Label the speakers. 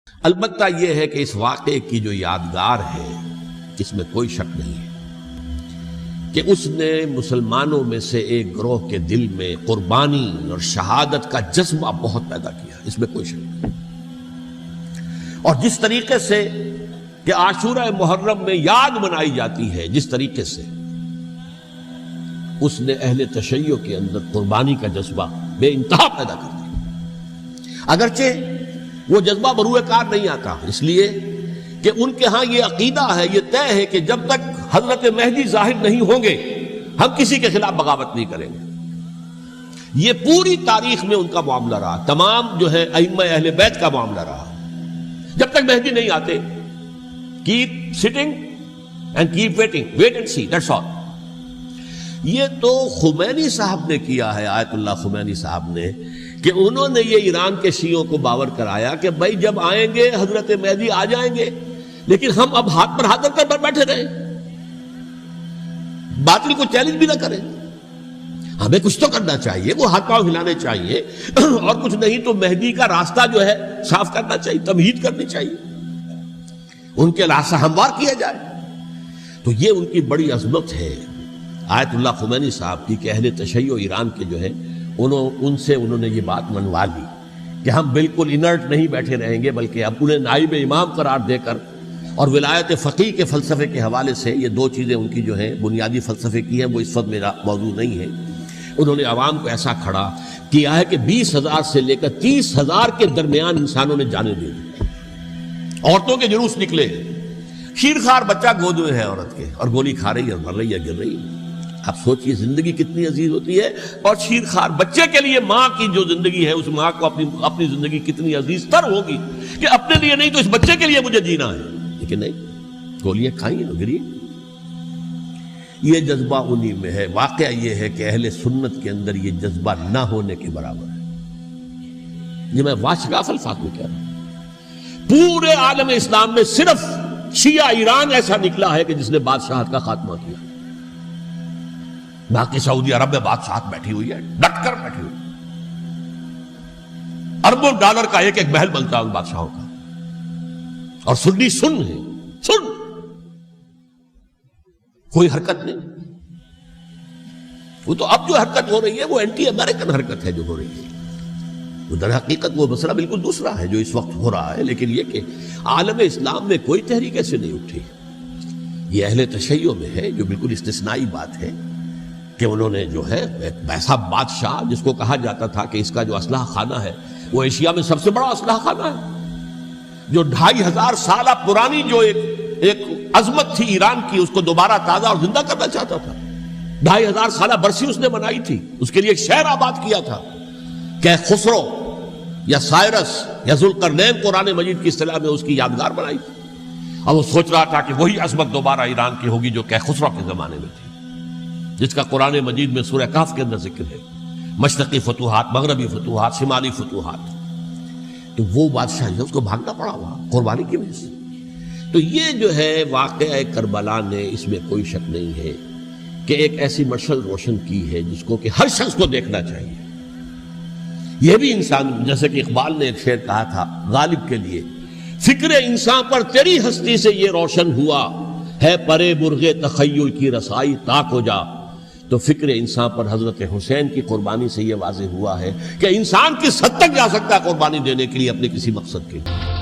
Speaker 1: البتہ یہ ہے کہ اس واقعے کی جو یادگار ہے اس میں کوئی شک نہیں ہے کہ اس نے مسلمانوں میں سے ایک گروہ کے دل میں قربانی اور شہادت کا جذبہ بہت پیدا کیا، اس میں کوئی شک نہیں۔ اور جس طریقے سے کہ عاشورہ محرم میں یاد منائی جاتی ہے، جس طریقے سے اس نے اہل تشیع کے اندر قربانی کا جذبہ بے انتہا پیدا کر دیا، اگرچہ وہ جذبہ بروئے کار نہیں آتا، اس لیے کہ ان کے ہاں یہ عقیدہ ہے، یہ طے ہے کہ جب تک حضرت مہدی ظاہر نہیں ہوں گے ہم کسی کے خلاف بغاوت نہیں کریں گے۔ یہ پوری تاریخ میں ان کا معاملہ رہا، تمام جو ہے ائمہ اہل بیت کا معاملہ رہا، جب تک مہدی نہیں آتے keep sitting and keep waiting, wait and see, that's all۔ یہ تو خمینی صاحب نے کیا ہے، آیت اللہ خمینی صاحب نے، کہ انہوں نے یہ ایران کے شیعوں کو باور کرایا کہ بھائی جب آئیں گے حضرت مہدی آ جائیں گے، لیکن ہم اب ہاتھ پر ہاتھ رکھ کر بیٹھے رہیں، باطل کو چیلنج بھی نہ کریں، ہمیں کچھ تو کرنا چاہیے، وہ ہاتھ پاؤں ہلانے چاہیے، اور کچھ نہیں تو مہدی کا راستہ جو ہے صاف کرنا چاہیے، تمہید کرنی چاہیے، ان کے راستہ ہموار کیا جائے۔ تو یہ ان کی بڑی عظمت ہے آیت اللہ خمینی صاحب کی کہ اہل تشیع ایران کے جو ہے ان سے انہوں نے یہ بات منوا لی کہ ہم بالکل انرٹ نہیں بیٹھے رہیں گے، بلکہ اب انہیں نائب امام قرار دے کر اور ولایت فقیہ کے فلسفے کے حوالے سے، یہ دو چیزیں ان کی جو ہیں بنیادی فلسفے کی ہیں، وہ اس وقت میرا موضوع نہیں ہے، انہوں نے عوام کو ایسا کھڑا کیا ہے کہ 20,000 سے لے کر 30,000 کے درمیان انسانوں نے جانیں دے دی، عورتوں کے جلوس نکلے، شیرخوار بچہ گود میں ہے عورت کے اور گولی کھا رہی ہے، مر رہی ہے، گر رہی ہے۔ اب سوچئے زندگی کتنی عزیز ہوتی ہے، اور شیرخوار بچے کے لیے ماں کی جو زندگی ہے اس ماں کو اپنی زندگی کتنی عزیز تر ہوگی کہ اپنے لیے نہیں تو اس بچے کے لیے مجھے جینا ہے، لیکن نہیں، گولیاں کھائیں تو گری۔ یہ جذبہ انہی میں ہے۔ واقعہ یہ ہے کہ اہل سنت کے اندر یہ جذبہ نہ ہونے کے برابر ہے۔ یہ میں واشگاف الفاظ میں کہہ رہا ہوں، پورے عالم اسلام میں صرف شیعہ ایران ایسا نکلا ہے کہ جس نے بادشاہت کا خاتمہ کیا، باقی سعودی عرب میں بادشاہت بیٹھی ہوئی ہے، ڈٹ کر بیٹھی ہوئی، اربوں ڈالر کا ایک ایک محل بنتا ہے ان بادشاہوں کا، اور سنی سن ہے، سن، کوئی حرکت نہیں۔ وہ تو اب جو حرکت ہو رہی ہے وہ اینٹی امریکن حرکت ہے جو ہو رہی ہے، وہ در حقیقت وہ مسئلہ بالکل دوسرا ہے جو اس وقت ہو رہا ہے، لیکن یہ کہ عالم اسلام میں کوئی تحریک ایسے نہیں اٹھی۔ یہ اہل تشیع میں ہے جو بالکل استثنائی بات ہے کہ انہوں نے جو ہے ایک ایسا بادشاہ جس کو کہا جاتا تھا کہ اس کا جو اسلحہ خانہ ہے وہ ایشیا میں سب سے بڑا اسلحہ خانہ ہے، جو 2500 سالہ پرانی جو ایک عظمت تھی ایران کی، اس کو دوبارہ تازہ اور زندہ کرنا چاہتا تھا۔ 2500 سالہ برسی اس نے منائی تھی، اس کے لیے ایک شہر آباد کیا تھا کہ خسرو یا سائرس یا ذوالقرنین قرآن مجید کی اصطلاح میں اس کی یادگار بنائی تھی، اور وہ سوچ رہا تھا کہ وہی عظمت دوبارہ ایران کی ہوگی جو کہ خسرو کے زمانے میں تھی، جس کا قرآن مجید میں سورہ کہف کے اندر ذکر ہے، مشرقی فتوحات، مغربی فتوحات، شمالی فتوحات۔ تو وہ بادشاہ ہے، اس کو بھاگنا پڑا ہوا قربانی کی وجہ سے۔ تو یہ جو ہے واقعہ کربلا نے، اس میں کوئی شک نہیں ہے کہ ایک ایسی مشعل روشن کی ہے جس کو کہ ہر شخص کو دیکھنا چاہیے۔ یہ بھی انسان، جیسے کہ اقبال نے ایک شعر کہا تھا غالب کے لیے، فکر انسان پر تیری ہستی سے یہ روشن ہوا ہے، پرے برغ تخیل کی رسائی طاق ہو جا۔ تو فکر انسان پر حضرت حسین کی قربانی سے یہ واضح ہوا ہے کہ انسان کس حد تک جا سکتا ہے قربانی دینے کے لیے اپنے کسی مقصد کے لیے۔